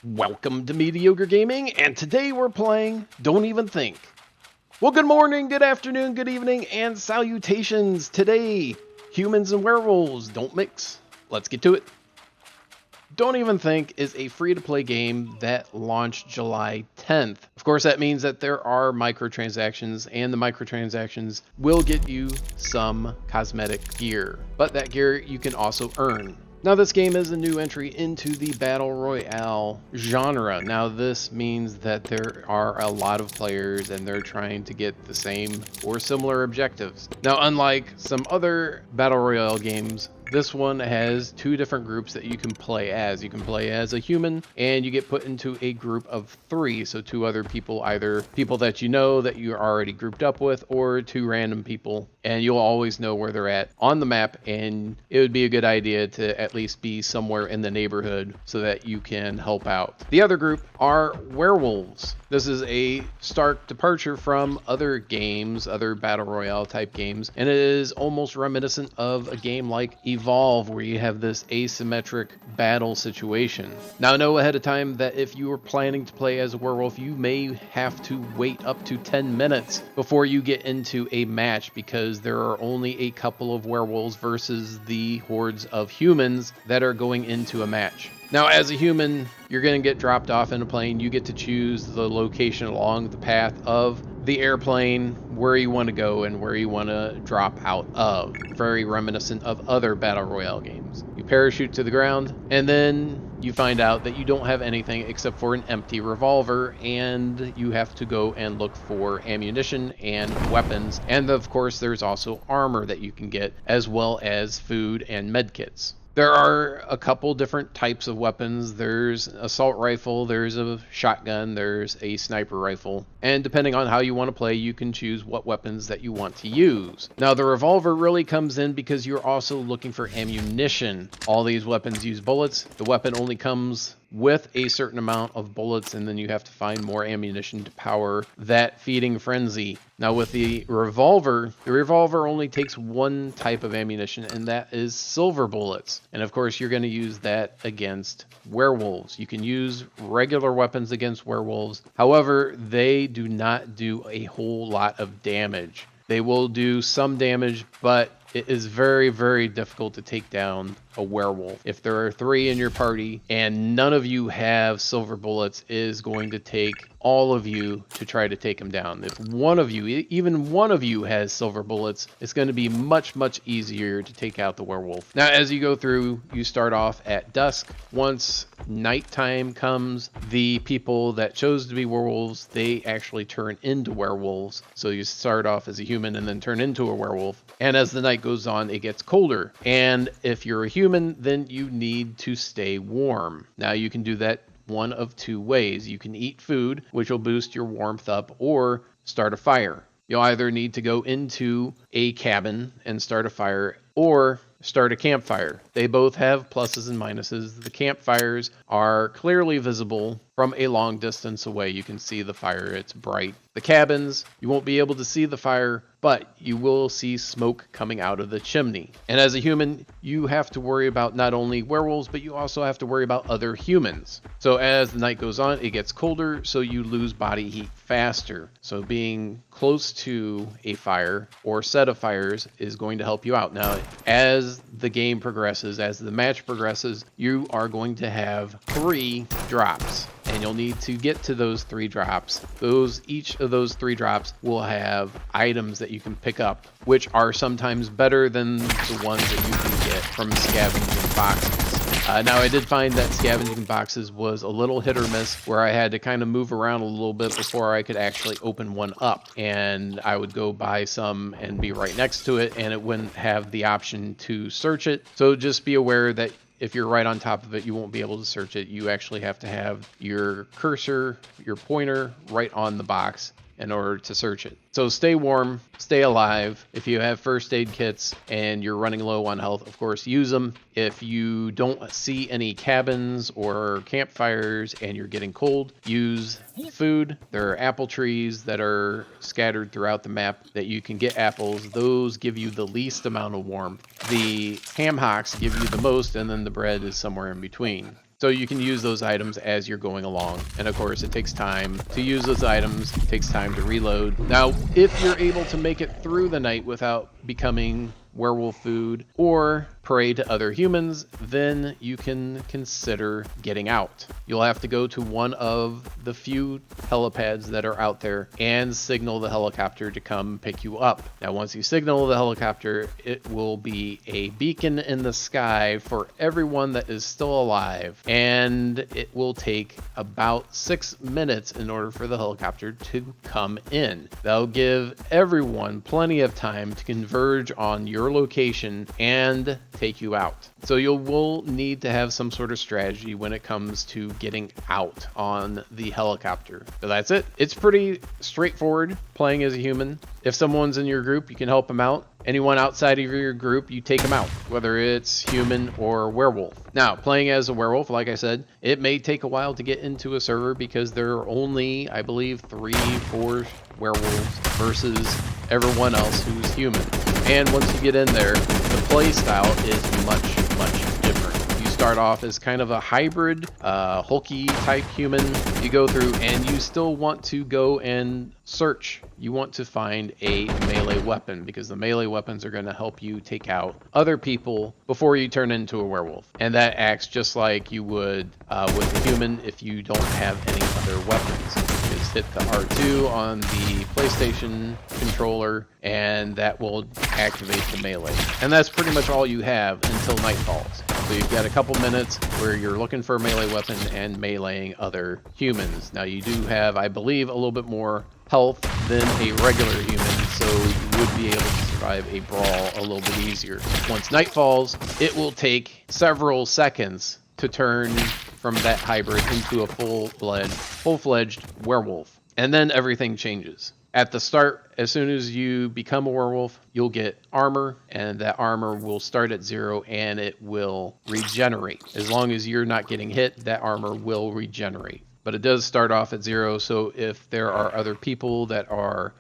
Welcome to Mediocre Gaming, and today we're playing Don't Even Think. Well, good morning, good afternoon, good evening, and salutations. Today, humans and werewolves don't mix. Let's get to it. Don't Even Think is a free-to-play game that launched July 10th. Of course, that means that there are microtransactions, and the microtransactions will get you some cosmetic gear. But that gear you can also earn. Now, this game is a new entry into the Battle Royale genre. Now, this means that there are a lot of players and they're trying to get the same or similar objectives. Now, unlike some other Battle Royale games, this one has two different groups that you can play as. You can play as a human, and you get put into a group of three. So two other people, either people that you know that you're already grouped up with, or two random people. And you'll always know where they're at on the map, and it would be a good idea to at least be somewhere in the neighborhood so that you can help out. The other group are werewolves. This is a stark departure from other games, other Battle Royale type games, and it is almost reminiscent of a game like Evolve, where you have this asymmetric battle situation. Now, know ahead of time that if you are planning to play as a werewolf, you may have to wait up to 10 minutes before you get into a match, because there are only a couple of werewolves versus the hordes of humans that are going into a match. Now, as a human, you're going to get dropped off in a plane. You get to choose the location along the path of the airplane, where you want to go and where you want to drop out of. Very reminiscent of other Battle Royale games. You parachute to the ground, and then you find out that you don't have anything except for an empty revolver, and you have to go and look for ammunition and weapons. And of course, there's also armor that you can get, as well as food and medkits. There are a couple different types of weapons. There's an assault rifle, there's a shotgun, there's a sniper rifle. And depending on how you want to play, you can choose what weapons that you want to use. Now, the revolver really comes in because you're also looking for ammunition. All these weapons use bullets. The weapon only comes with a certain amount of bullets, and then you have to find more ammunition to power that feeding frenzy. Now, with the revolver only takes one type of ammunition, and that is silver bullets. And of course, you're going to use that against werewolves. You can use regular weapons against werewolves. However, they do not do a whole lot of damage. They will do some damage, but it is very, very difficult to take down a werewolf. If there are three in your party and none of you have silver bullets, it is going to take all of you to try to take them down. If one of you, even one of you, has silver bullets, it's going to be much, much easier to take out the werewolf. Now, as you go through, you start off at dusk. Once nighttime comes, the people that chose to be werewolves, they actually turn into werewolves. So you start off as a human and then turn into a werewolf. And as the night goes on, it gets colder. And if you're a human, then you need to stay warm. Now, you can do that one of two ways. You can eat food, which will boost your warmth up, or start a fire. You'll either need to go into a cabin and start a fire, or start a campfire. They both have pluses and minuses. The campfires are clearly visible from a long distance away. You can see the fire, it's bright. The cabins, you won't be able to see the fire, but you will see smoke coming out of the chimney. And as a human, you have to worry about not only werewolves, but you also have to worry about other humans. So as the night goes on, it gets colder, so you lose body heat faster. So being close to a fire or set of fires is going to help you out. Now, as the game progresses, as the match progresses, you are going to have 3 drops. And you'll need to get to those 3 drops. Each of those 3 drops will have items that you can pick up, which are sometimes better than the ones that you can get from scavenging boxes. Now, I did find that scavenging boxes was a little hit or miss, where I had to kind of move around a little bit before I could actually open one up. And I would go buy some and be right next to it, and it wouldn't have the option to search it. So just be aware that if you're right on top of it, you won't be able to search it. You actually have to have your cursor, your pointer, right on the box in order to search it. So stay warm, stay alive. If you have first aid kits and you're running low on health, of course, use them. If you don't see any cabins or campfires and you're getting cold, use food. There are apple trees that are scattered throughout the map that you can get apples. Those give you the least amount of warmth. The ham hocks give you the most, and then the bread is somewhere in between. So you can use those items as you're going along. And of course, it takes time to use those items, it takes time to reload. Now, if you're able to make it through the night without becoming werewolf food or prey to other humans, then you can consider getting out. You'll have to go to one of the few helipads that are out there and signal the helicopter to come pick you up. Now, once you signal the helicopter, it will be a beacon in the sky for everyone that is still alive, and it will take about 6 minutes in order for the helicopter to come in. That'll give everyone plenty of time to converge on your location and take you out. So you will need to have some sort of strategy when it comes to getting out on the helicopter. So that's it. It's pretty straightforward playing as a human. If someone's in your group, you can help them out. Anyone outside of your group, you take them out, whether it's human or werewolf. Now, playing as a werewolf, like I said, it may take a while to get into a server because there are only, I believe, 3-4 werewolves versus everyone else who's human. And once you get in there, the play style is much different. You start off as kind of a hybrid, hulky type human. You go through and you still want to go and search. You want to find a melee weapon because the melee weapons are going to help you take out other people before you turn into a werewolf. And that acts just like you would with a human if you don't have any other weapons. Just hit the R2 on the PlayStation controller and that will activate the melee. And that's pretty much all you have until night falls. So you've got a couple minutes where you're looking for a melee weapon and meleeing other humans. Now you do have, I believe, a little bit more health than a regular human, so you would be able to survive a brawl a little bit easier. Once night falls, it will take several seconds to turn from that hybrid into a full-fledged werewolf. And then everything changes. At the start, as soon as you become a werewolf, you'll get armor, and that armor will start at 0 and it will regenerate. As long as you're not getting hit, that armor will regenerate. But it does start off at 0, so if there are other people that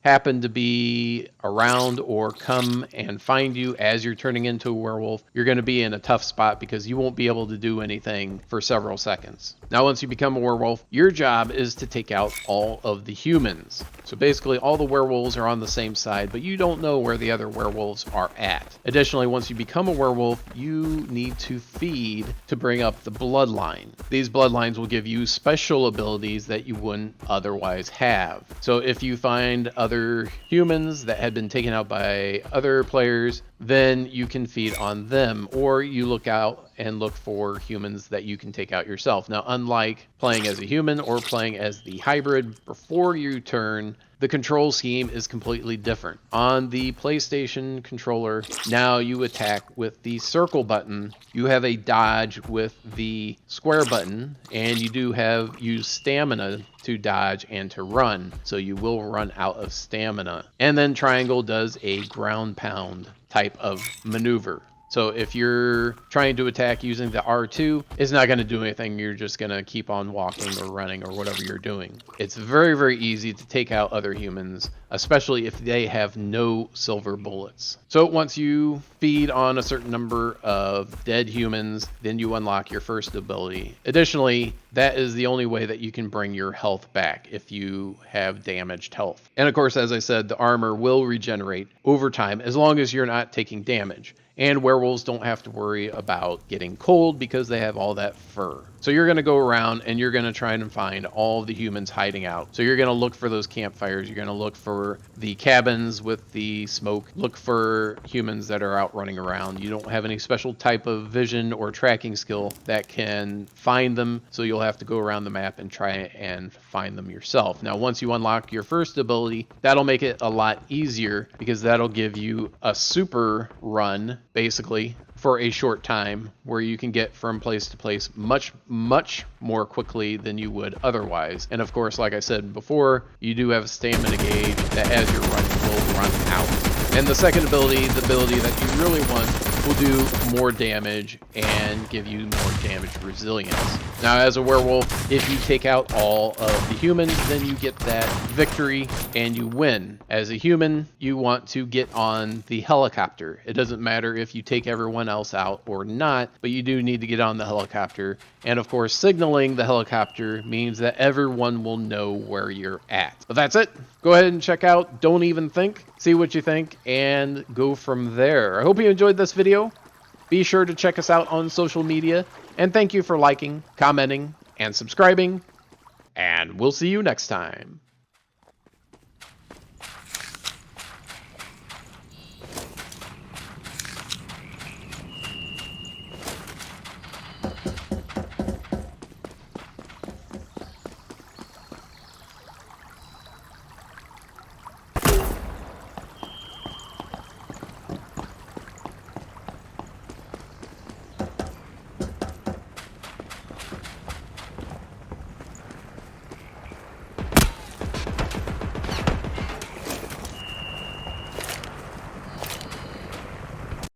happen to be around or come and find you as you're turning into a werewolf, you're going to be in a tough spot because you won't be able to do anything for several seconds. Now, once you become a werewolf, your job is to take out all of the humans. So basically, all the werewolves are on the same side, but you don't know where the other werewolves are at. Additionally, once you become a werewolf, you need to feed to bring up the bloodline. These bloodlines will give you special abilities that you wouldn't otherwise have. So if you find other humans that had been taken out by other players, then you can feed on them, or you look out and look for humans that you can take out yourself. Now, unlike playing as a human or playing as the hybrid before you turn, the control scheme is completely different. On the PlayStation controller, now you attack with the circle button. You have a dodge with the square button, and you do use stamina to dodge and to run. So you will run out of stamina. And then triangle does a ground pound type of maneuver. So if you're trying to attack using the R2, it's not going to do anything. You're just going to keep on walking or running or whatever you're doing. It's very easy to take out other humans, especially if they have no silver bullets. So once you feed on a certain number of dead humans, then you unlock your first ability. Additionally, that is the only way that you can bring your health back if you have damaged health. And of course, as I said, the armor will regenerate over time as long as you're not taking damage. And werewolves don't have to worry about getting cold because they have all that fur. So you're going to go around and you're going to try and find all of the humans hiding out. So you're going to look for those campfires. You're going to look for the cabins with the smoke. Look for humans that are out running around. You don't have any special type of vision or tracking skill that can find them. So you'll have to go around the map and try and find them yourself. Now, once you unlock your first ability, that'll make it a lot easier because that'll give you a super run, basically, for a short time where you can get from place to place much more quickly than you would otherwise. And of course, like I said before, you do have a stamina gauge that as you're running will run out. And the second ability, the ability that you really want, will do more damage and give you more damage resilience. Now, as a werewolf, if you take out all of the humans, then you get that victory and you win. As a human, you want to get on the helicopter. It doesn't matter if you take everyone else out or not, but you do need to get on the helicopter. And of course, signaling the helicopter means that everyone will know where you're at. But that's it. Go ahead and check out Don't Even Think, see what you think, and go from there. I hope you enjoyed this video. Be sure to check us out on social media, and thank you for liking, commenting, and subscribing, and we'll see you next time.